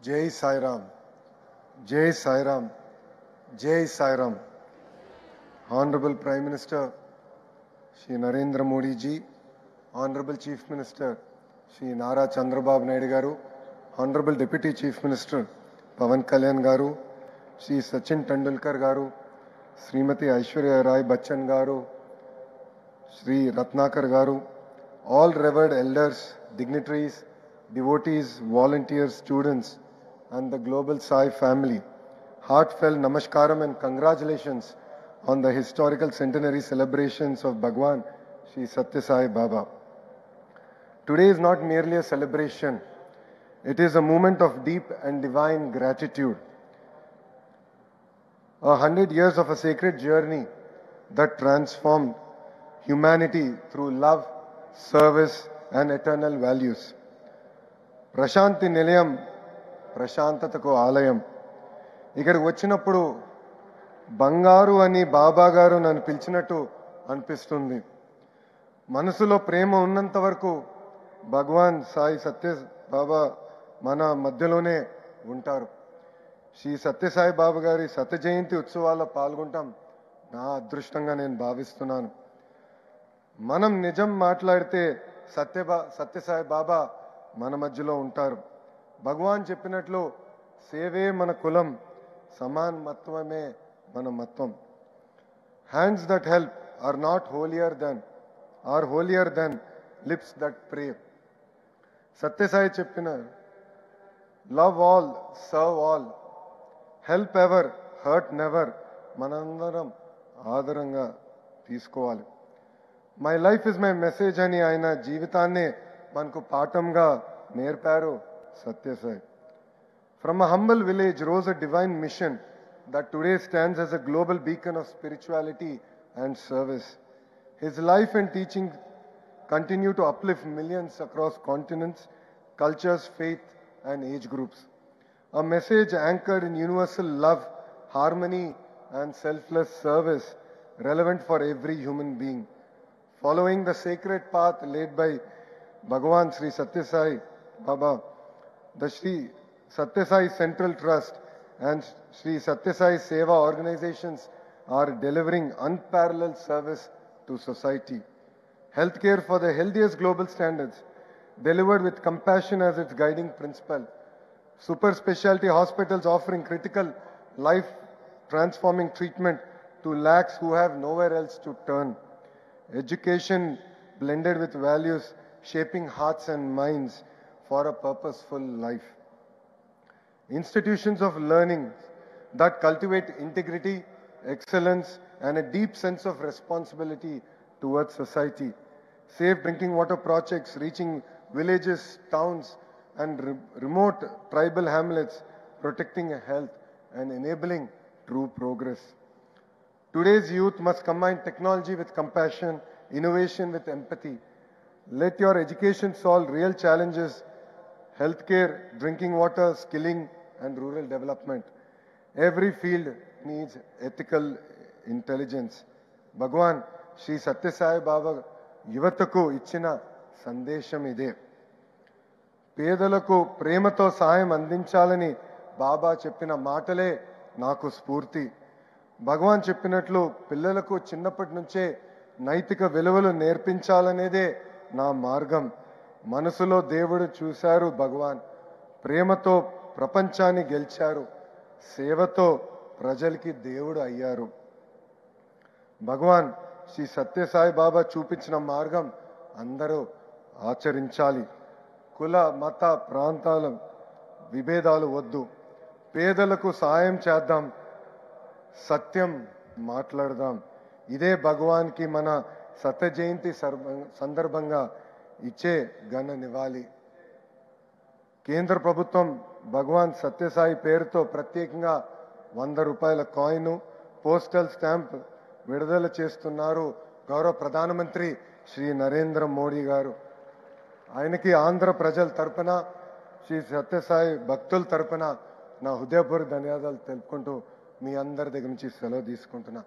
Jai Sai Ram, Jai Sai Ram, Jai Sai Ram. Honorable Prime Minister Shri Narendra Modi ji, Honorable Chief Minister Shri Nara Chandrababu Naidu garu, Honorable Deputy Chief Minister Pawan Kalyan garu, Shri Sachin Tendulkar garu, Srimati Aishwarya Rai Bachchan garu, Shri Ratnakar garu, all revered elders, dignitaries, devotees, volunteers, students, and the Global Sai family. Heartfelt namaskaram and congratulations on the historical centenary celebrations of Bhagwan Sri Satya Sai Baba. Today is not merely a celebration, it is a moment of deep and divine gratitude. 100 years of a sacred journey that transformed humanity through love, service, and eternal values. Prashanti Nilayam, ప్రశాంతతకు ఆలయం. ఇక్కడికి వచ్చినప్పుడు బంగారు అని బాబా గారు నన్ను పిలిచినట్టు అనిపిస్తుంది. మనసులో ప్రేమ ఉన్నంత వరకు భగవాన్ సాయి సత్య బాబా మన మధ్యలోనే ఉంటారు. శ్రీ సత్యసాయి బాబా గారి శత జయంతి ఉత్సవాల్లో పాల్గొంటాం నా అదృష్టంగా నేను భావిస్తున్నాను. మనం నిజం మాట్లాడితే సత్యసాయి బాబా మన మధ్యలో ఉంటారు. భగవాన్ చెప్పినట్లు సేవే మన కులం, సమానత్వమే మన మత్వం. Hands that help are not holier than lips that pray. Sathya Sai చెప్పిన love all, serve all, help ever, hurt never మనందరం ఆదరంగా తీసుకోవాలి. My life is my message అని ఆయన జీవితాన్నే మనకు పాఠంగా నేర్పారు Satya Sai. From a humble village rose a divine mission that today stands as a global beacon of spirituality and service. His life and teaching continue to uplift millions across continents, cultures, faith, and age groups. A message anchored in universal love, harmony, and selfless service, relevant for every human being. Following the sacred path laid by Bhagwan Sri Satya Sai Baba, the Sri Satya Sai Central Trust and Sri Satya Sai Seva organizations are delivering unparalleled service to society. Healthcare for the healthiest global standards, delivered with compassion as its guiding principle. Super specialty hospitals offering critical life transforming treatment to lakhs who have nowhere else to turn. Education blended with values, shaping hearts and minds for a purposeful life. Institutions of learning that cultivate integrity, excellence, and a deep sense of responsibility towards society. Safe drinking water projects reaching villages, towns, and remote tribal hamlets, protecting health and enabling true progress. Today's youth must combine technology with compassion, innovation with empathy. Let your education solve real challenges: healthcare, drinking water, skilling, and rural development. Every field needs ethical intelligence. Bhagwan Sri Satya Sai Baba యువతకు ఇచ్చిన సందేశం ఇదే. పేదలకు ప్రేమతో సాయం అందించాలని బాబా చెప్పిన మాటలే నాకు స్ఫూర్తి. భగవాన్ చెప్పినట్లు పిల్లలకు చిన్నప్పటి నుంచే నైతిక విలువలు నేర్పించాలనేదే నా మార్గం. మనసులో దేవుడు చూశారు భగవాన్, ప్రేమతో ప్రపంచాన్ని గెలిచారు, సేవతో ప్రజలకి దేవుడు అయ్యారు. భగవాన్ శ్రీ సత్యసాయి బాబా చూపించిన మార్గం అందరూ ఆచరించాలి. కుల మత ప్రాంతాల విభేదాలు వద్దు. పేదలకు సాయం చేద్దాం, సత్యం మాట్లాడదాం. ఇదే భగవాన్కి మన శత జయంతి సందర్భంగా ఇచ్చే ఘన నివాళి. కేంద్ర ప్రభుత్వం భగవాన్ సత్యసాయి పేరుతో ప్రత్యేకంగా 100 రూపాయల కాయిన్, పోస్టల్ స్టాంప్ విడుదల చేస్తున్నారు గౌరవ ప్రధానమంత్రి శ్రీ నరేంద్ర మోడీ గారు. ఆయనకి ఆంధ్ర ప్రజల తరపున, శ్రీ సత్యసాయి భక్తుల తరపున నా హృదయపూర్వక ధన్యవాదాలు తెలుపుకుంటూ మీ అందరి దగ్గర నుంచి సెలవు తీసుకుంటున్నా.